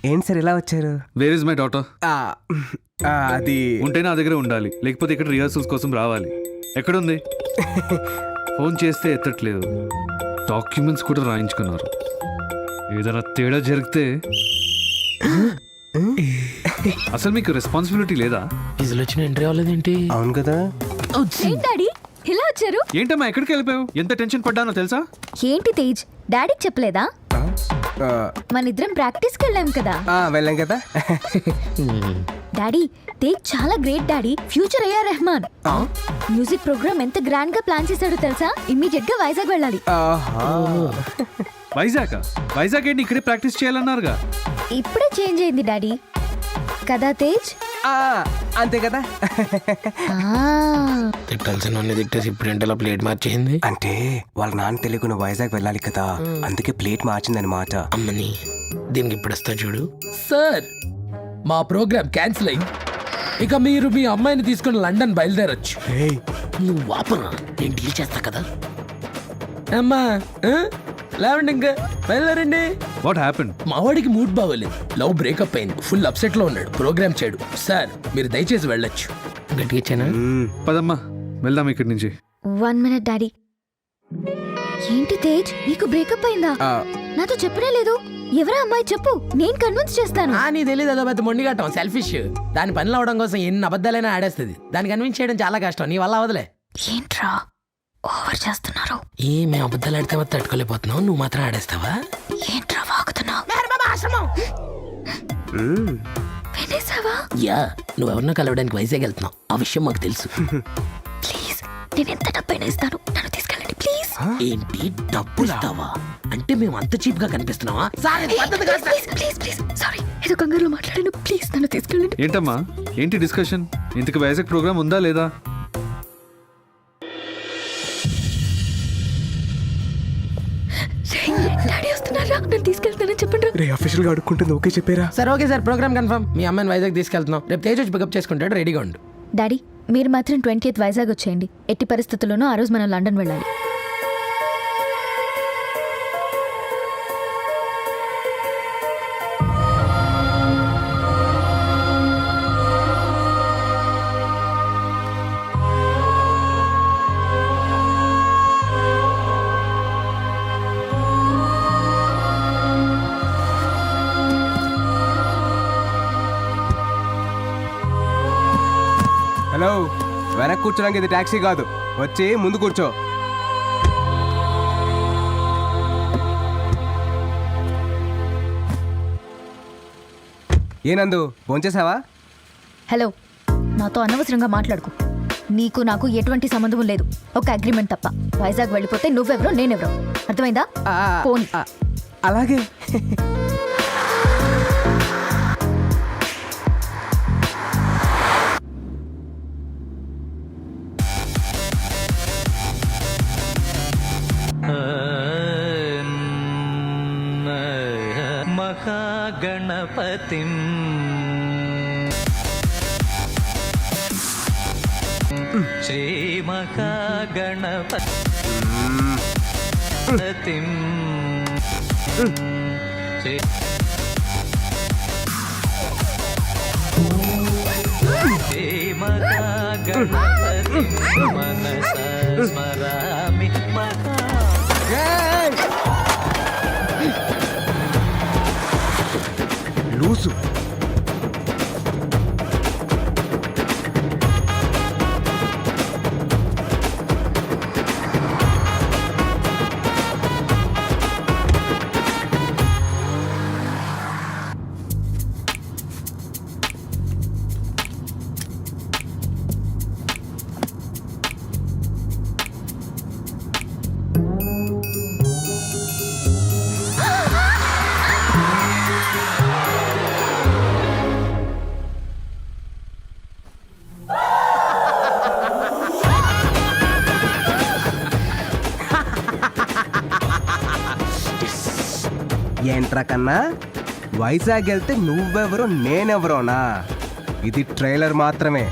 ఏంటి సార్ ఇలా వచ్చారు? Where is my daughter? అది ఉంటే నా దగ్గర ఉండాలి, లేకపోతే ఇక్కడ రిహర్సల్స్ కోసం రావాలి. ఎక్కడుంది? ఫోన్ చేస్తే ఎత్తట్లేదు, డాక్యుమెంట్స్ కూడా రాయించుకున్నారు. ఏదైనా తేడా జరిగితే అసలు మీకు రెస్పాన్సిబిలిటీ లేదా? ఫీజులు వచ్చిన ఎంట్రీ అవ్వలేదేంటి? అవును కదా. డాడీ ఇలా వచ్చారు? ఏంటమ్మా ఎక్కడికి వెళ్ళిపోయావు? ఎంత టెన్షన్ పడ్డానో తెలుసా? ఏంటి తేజ్, డాడీకి చెప్పలేదా? మన ఇద్దరం ప్రాక్టీస్కి వెళ్ళాం కదా. వెళ్ళాం కదా. డాడీ, తేజ్ చాలా గ్రేట్ డాడీ, ఫ్యూచర్ అయ్యా రెహమాన్. మ్యూజిక్ ప్రోగ్రామ్ ఎంత గ్రాండ్ గా ప్లాన్ చేశాడో తెలుసా? ఇమ్మీడియట్ గా వైజాగ్ వెళ్ళాలి. వైజాగ్ ఏంటి, ఇక్కడే ప్రాక్టీస్ చేయాలన్నారుగా. ఇప్పుడే చేంజ్ అయింది డాడీ, కదా తేజ్? అంతే కదా. తిట్టాల్సిన తిట్టేసి ఇప్పుడు ఏంటలా ప్లేట్ మార్చేసింది. అంటే వాళ్ళ నాన్న తెలియకుండా వైజాగ్ వెళ్ళాలి కదా, అందుకే ప్లేట్ మార్చిందన్నమాట. అమ్మని దీనికి ఇప్పుడు వస్తా చూడు. సార్, మా ప్రోగ్రామ్ క్యాన్సిల్ అయింది, ఇక మీరు మీ అమ్మాయిని తీసుకుని లండన్ బయలుదేరొచ్చు. నువ్వు వాపరా, నేను డీల్ చేస్తా కదా. అమ్మా లేవండి, ఇంకా బయలుదేరండి. What happened? మా వాడికి మూడ్ బాగోలేదు, లవ్ బ్రేకప్ అయింది, ఫుల్ అప్సెట్ లో ఉన్నాడు, ప్రోగ్రామ్ చేయడు. సార్ మీరు దయచేసి వెళ్ళొచ్చు. గట్టిగా ఇచ్చానా? పదమ్మా వెళ్దాం ఇక్కడి నుంచి. 1 minute డాడీ. ఏంటి తేజ్, నీకు బ్రేకప్ అయిందా? నాతో చెప్పనే లేదు. ఎవరా అమ్మాయి చెప్పు, నేను కన్విన్స్ చేస్తాను. నీ తెలియదు, అదో పెద్ద మొండిగట్టం, సెల్ఫిష్. దాని పనిలో అవడం కోసం ఎన్ని అబద్ధాలైనా ఆడేస్తుంది. దాన్ని కన్విన్స్ చేయడం చాలా కష్టం, నీ వల్ల అవదలే. ఏంట్రా ఓవర్ చేస్తున్నారు? మేము అబద్ధాలు ఆడితే మాత్రం తట్టుకోలేకపోతున్నావు, నువ్వు మాత్రం ఆడేస్తావా? ఏంట్రా వాగుతున్నావు? వినేసావా? యా, నువ్వెవరినో కలవడానికి వైజాగ్ వెళ్తున్నావు, ఆ విషయం మాకు తెలుసు. ప్లీజ్, నేను ఎంత డబ్బైనా ఇస్తాను, నన్ను తీసుకెళ్ళండి ప్లీజ్. ఏంటి, డబ్బు ఇస్తావా? అంటే మేము అంత చీప్ గా కనిపిస్తున్నావా? ప్లీజ్ ప్లీజ్, సారీ, ఏదో కంగారులో మాట్లాడాను, ప్లీజ్ నన్ను తీసుకెళ్ళండి. ఏంటమ్మా, ఏంటి డిస్కషన్? ఇంతకు వైజాగ్ ప్రోగ్రామ్ ఉందా లేదా? డాడీ వస్తున్నారా, నన్ను తీసుకెళ్తానని చెప్పండి. రే ఆఫీషియల్ గా అడుక్కుంటుంది, ఓకే చెప్పారా? సరే ఓకే సార్, ప్రోగ్రామ్ కన్ఫర్మ్. మీ అమ్మాయిని వైజాగ్ తీసుకెళ్తున్నాం, రేపు తేజ్ వచ్చి పికప్ చేసుకుంటాడు, రెడీగా ఉండు. డాడీ, మీరు మాత్రం 20th వైజాగ్ వచ్చేయండి. ఎట్టి పరిస్థితుల్లోనూ ఆ రోజు మనం లండన్ వెళ్ళాలి. హలో, వెనక్కి కూర్చోడానికి ఇది టాక్సీ కాదు, వచ్చి ముందు కూర్చో. ఏనందు భోంచేసావా? హలో, నాతో అనవసరంగా మాట్లాడుకో. నీకు నాకు ఎటువంటి సంబంధం లేదు, ఒక అగ్రిమెంట్ తప్ప. వైజాగ్ వెళ్ళిపోతే నువ్వెవరో నేనెవరో, అర్థమైందా? పోనీ. అలాగే. మహాగణపతిం శ్రీ మహాగణపతిం శ్రీ మహాగణపతిం మనసా స్మరామి మహా. లూసు. ఏంట్రా కన్నా, వైజాగ్ వెళ్తే నువ్వెవరో నేనెవరోనా? ఇది ట్రైలర్ మాత్రమే.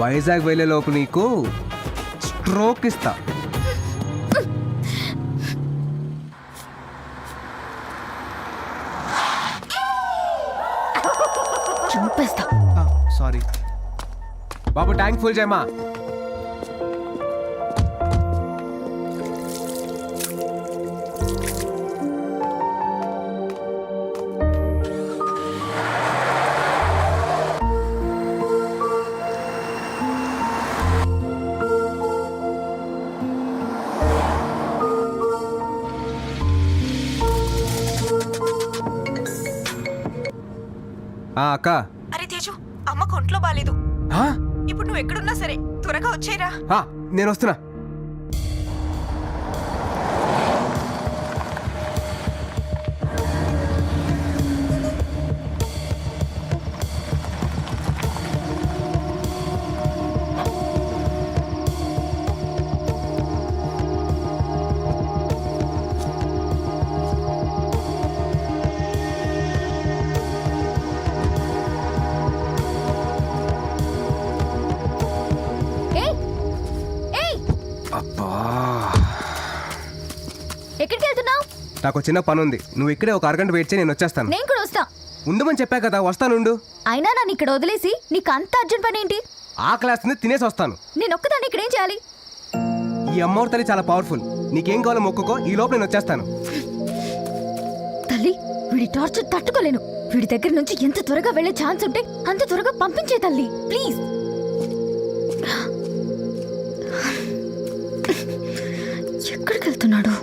వైజాగ్ వెళ్ళే లోపు నీకు స్ట్రోక్ ఇస్తా. చంపేస్తా. సారీ బాబు, ట్యాంక్ ఫుల్ చేయమా. అక్క. అరే తేజు, అమ్మకు ఒంట్లో బాలేదు. ఆ? ఇప్పుడు నువ్వు ఎక్కడున్నా సరే త్వరగా వచ్చేరా. నేను వస్తున్నా. ఏయ్ ఏయ్, అబ్బా, ఎక్కడికి వెళ్తున్నావు? నాకు చిన్న పని ఉంది. నువ్వు ఇక్కడే ఒక అరగంట వెయిట్ చేయి, నేను వచ్చేస్తాను. నేను కూడా వస్తా. ఉండమని చెప్పా కదా, వస్తానుండు. అయినా నన్ను ఇక్కడ వదిలేసి నీకు అంత అర్జెంట్ పని ఏంటి? ఆ క్లాస్ ని తినేసి వస్తాను. నేను ఒక్కదాన్ని ఇక్కడ ఏం చేయాలి? ఈ అమ్మవారి తల్లి చాలా పవర్ఫుల్. నీకేం కావాలో మొక్కుకో, ఈ లోపు నేను వచ్చేస్తాను. తల్లి, వీడి టార్చర్ తట్టుకోలేను. వీడి దగ్గర నుంచి ఎంత త్వరగా వెళ్ళే ఛాన్స్ ఉంటే అంత త్వరగా పంపించే తల్లి, ప్లీజ్. ఎక్కడికి వెళ్తున్నాడు?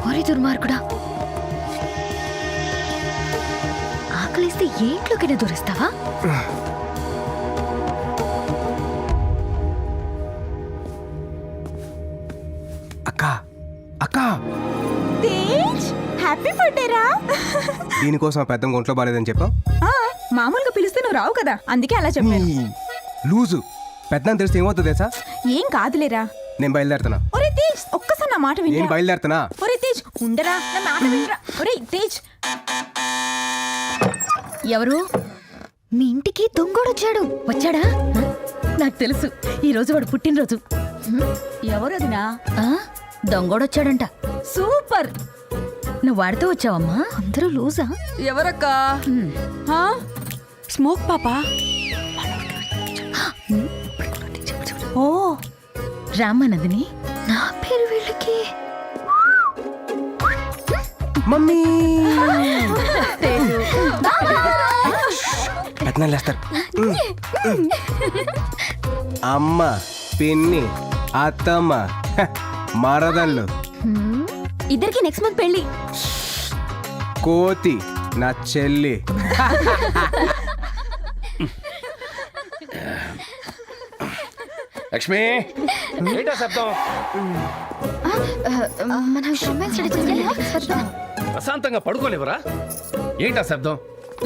ఓరి దుర్మార్గుడా, ఆకలిస్తే ఏ ఇంట్లోకైనా దూరిస్తావా? అక్క అక్క, తేజ్, హ్యాపీ బర్త్డే రా. దీనికోసం ఆ పెద్ద ఒంట్లో బాలేదని చెప్పావు. మామూలుగా పిలిస్తే నువ్వు రావు కదా, అందుకే అలా చెప్పాను. లూజు పెద్ద తెలిస్తే ఏమవుతుంది తెలుసా? ఏం కాదులేరా. నేను బయలుదేరుతున్నా. ఒరే తేజ్, ఒక్కసారి నా మాట నేను వినరా. బయలుదేరుతున్నా. ఒరే తేజ్, ఉండరా, నా మాట వినరా. ఒరే తేజ్. ఎవరు? మీ ఇంటికి దొంగోడు వచ్చాడు. వచ్చాడా? నాకు తెలుసు, ఈ రోజు వాడు పుట్టినరోజు. ఎవరదినా? దొంగోడొచ్చాడంట. సూపర్. నువ్వు వాడితో వచ్చావమ్మా? అందరూ లూజా? ఎవరక్కా? స్మోక్ పాపా. ఓ, రామానందిని. నా పేరు వీళ్ళకి. మమ్మీ పెద్దనాలు లేస్తారు. అమ్మ, పిన్ని, అత్తమ్మ, మరదళ్ళు, ఇద్దరికి నెక్స్ట్ మంత్ పెళ్లి. కోతి నా చెల్లి. లక్ష్మి, ఏంటా శబ్దం? మనం romance study చేయాలి. ప్రశాంతంగా పడుకోలేవరా? ఏంటా శబ్దం?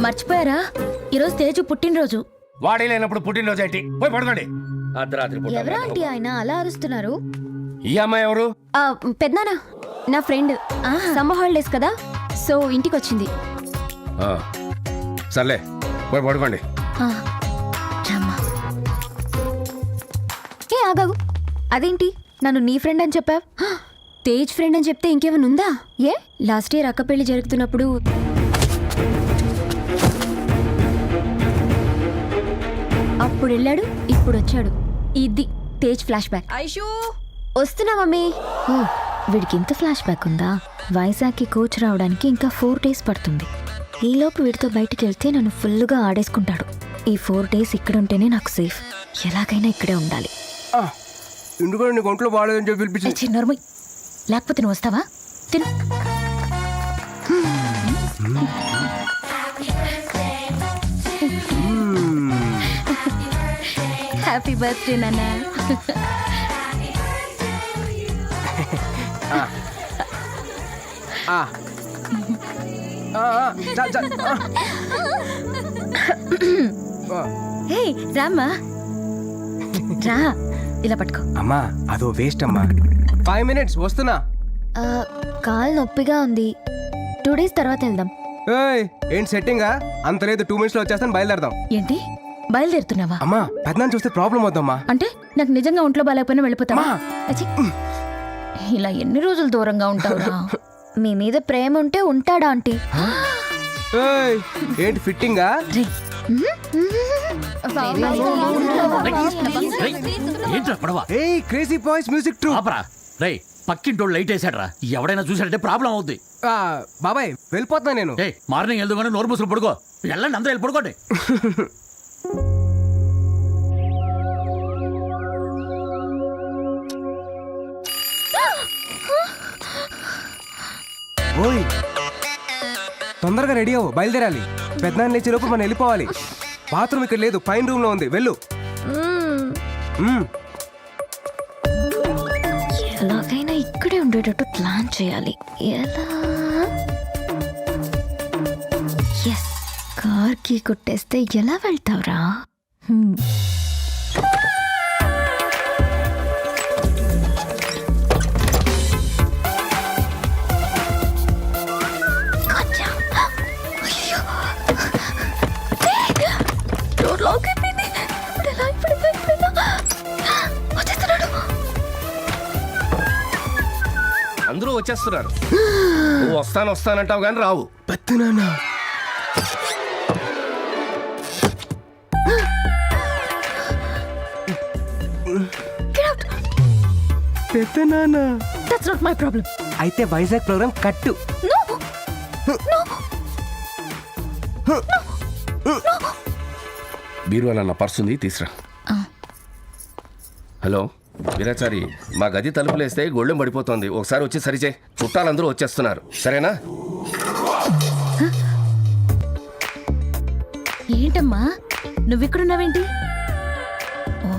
మర్చిపోయారా, ఈరోజు తేజు పుట్టినరోజు. వాడే లేనప్పుడు పుట్టినరోజు ఏంటి? పోయి పడుకోండి. అర్ధరాత్రి పూట. ఎవరా ఆంటీ ఆయన అలా అరుస్తున్నారు? ఈ అమ్మాయి ఎవరు? పెద్దనానా, నా ఫ్రెండ్. సమ్మర్ హాలిడేస్ కదా, సో ఇంటికి వచ్చింది. ఆ, సర్లే పోయి పడుకోండి. రమ్మా. ఏ ఆగాగు, అదేంటి నన్ను నీ ఫ్రెండ్ అని చెప్పావు? తేజ్ ఫ్రెండ్ అని చెప్తే ఇంకేమైనా ఉందా? ఏ లాస్ట్ ఇయర్ అక్క పెళ్లి జరుగుతున్నప్పుడు అప్పుడు వెళ్ళాడు, ఇప్పుడు వచ్చాడు. ఇది తేజ్ ఫ్లాష్ బ్యాక్. ఐషు, వస్తున్నా మమ్మీ. వీడికి ఇంత ఫ్లాష్ బ్యాక్ ఉందా? వైజాగ్కి కోచ్ రావడానికి ఇంకా 4 days పడుతుంది. ఈలోపు వీడితో బయటికి వెళ్తే నన్ను ఫుల్గా ఆడేసుకుంటాడు. ఈ 4 days ఇక్కడ ఉంటేనే నాకు సేఫ్. ఎలాగైనా ఇక్కడే ఉండాలి. ఎందుకంటే నీకు ఒంట్లో బాగాలేదని చెప్పి పిలిపించి. చిన్నరుమై, లేకపోతే నువ్వు వస్తావా? తిను. హ్యాపీ బర్త్డే నాన్న. హే రామ్మా, రా, ఇలా పట్టుకో. అమ్మా, అదో వేస్ట్ అమ్మా. 5 minutes వస్తున్నా. కాలు నొప్పిగా ఉంది, 2 days తర్వాత వెళ్దాం. ఏయ్ ఏంటి సెట్టింగా అంత లేదు 2 minutes లో వచ్చేస్తాను బయలుదేరదాం. ఏంటి బయలుదేరుతున్నావా? అమ్మా పెద్దనాన్ని చూస్తే ప్రాబ్లం అవుద్దమ్మా. అంటే నాకు నిజంగా ఒంట్లో బాగాలేకపోయినా వెళ్ళిపోతావా? అమ్మా. అచ్చి. ఇలా ఎన్ని రోజులు దూరంగా ఉంటావురా? మీ మీద ప్రేమ ఉంటే ఉంటాడా ఆంటీ? ఏయ్ ఏంటి ఫిట్టింగా? రేయ్. ఏంట్రా పడవ ఏయ్ క్రేజీ బాయ్స్ మ్యూజిక్ ట్రూ. ఆపరా రేయ్ పక్కింటోళ్ళు లైట్ వేసాడ్రా ఎవడైనా చూసాడంటే ప్రాబ్లం అవుద్ది. బాబాయ్ వెళ్ళిపోతున్నా నేను. ఏ మార్నింగ్ వెళ్దామని నోరు మూసులు పడుకో వెళ్ళండి అందరూ వెళ్ళి పడుకోండి. ఓయ్ తొందరగా రెడీ అవ్వు బయలుదేరాలి. పెద్దనాన్న లేచే లోపు మనం వెళ్ళిపోవాలి. బాత్రూమ్ ఇక్కడ లేదు పైన రూమ్ లో ఉంది వెళ్ళు. మ్మ్. ఎలాగైనా ఇక్కడే ఉండేటట్టు ప్లాన్ చేయాలి. ఎలా? ఎస్, కార్ కీ కొట్టేస్తే ఎలా వెళ్తావురా? గొచ్చా. అయ్యో. డోర్ లాక్ అయిపోయింది. ఇప్పుడు ఎలా? వచ్చేస్తున్నాడు. అందరూ వచ్చేస్తున్నారు. నువ్వు వస్తానంటావు కానీ రావు. పెద్దనాన్న పెద్దనాన్న దట్స్ నాట్ మై ప్రాబ్లం. అయితే వైజాగ్ ప్రోగ్రామ్ కట్టు. బీరువాల నా పర్స్ ఉంది తీసురా. హలో వీరాచారి, మా గది తలుపులేస్తే గొళ్ళెం పడిపోతుంది. ఒకసారి వచ్చి సరిచేయి. చుట్టాలందరూ వచ్చేస్తున్నారు. సరేనా? ఏంటమ్మా నువ్విక్కడున్నావేంటి? ఓ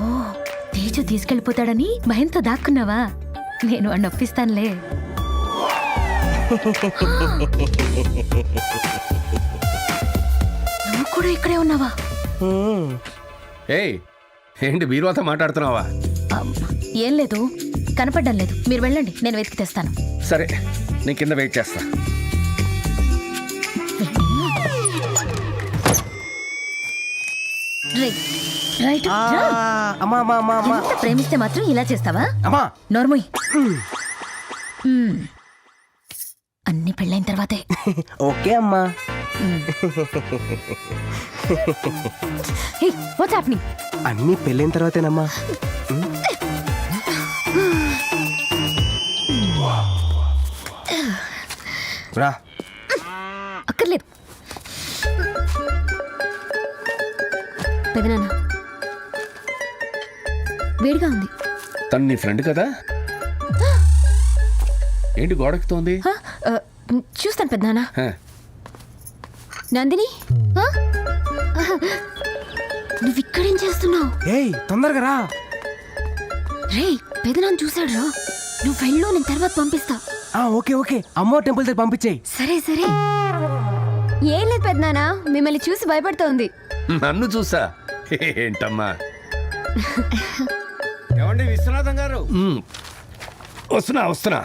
తేజు తీసుకెళ్ళిపోతాడని భయంతో దాక్కున్నావా? నేను వాడిని ఒప్పిస్తానులే. నువ్వు కూడా ఇక్కడే ఉన్నావా? ఏయ్ ఏంటి బీరువాతో మాట్లాడుతున్నావా? ఏం లేదు, కనపడ్డం లేదు. మీరు వెళ్ళండి, నేను వెతికి తెస్తాను. సరే నేను కింద వెయిట్ చేస్తా. రైట్. అమ్మా అమ్మా అమ్మా అమ్మా ఎంత ప్రేమిస్తే మాత్రం ఇలా చేస్తావా? అమ్మా నోర్మోయ్. అన్ని పెళ్ళైన తర్వాతే. ఓకే అమ్మా. Hey what's happening? అన్నీ పెళ్ళైన తర్వాతేనమ్మా. రా. అక్కర్లేదు. పెదనాన్న వేడిగా ఉంది. తను నీ ఫ్రెండ్ కదా? ఏంటి గోడెక్కుతోంది? హ? చూస్తాను పెదనాన్న. నందిని, నువ్వు ఇక్కడేం చేస్తున్నావు? ఏయ్ తొందరగా రా. రే పెదనాన్న చూసాడు రా. నువ్వు వెళ్ళు, నేను తర్వాత పంపిస్తా. ఓకే ఓకే అమ్మో టెంపుల్ దగ్గర పంపించేయి. సరే సరే. ఏం లేదు పెదనాన్న, మిమ్మల్ని చూసి భయపడుతోంది. నన్ను చూసా? ఏంటమ్మా? ఏమండి విశ్వనాథం గారు? వస్తున్నా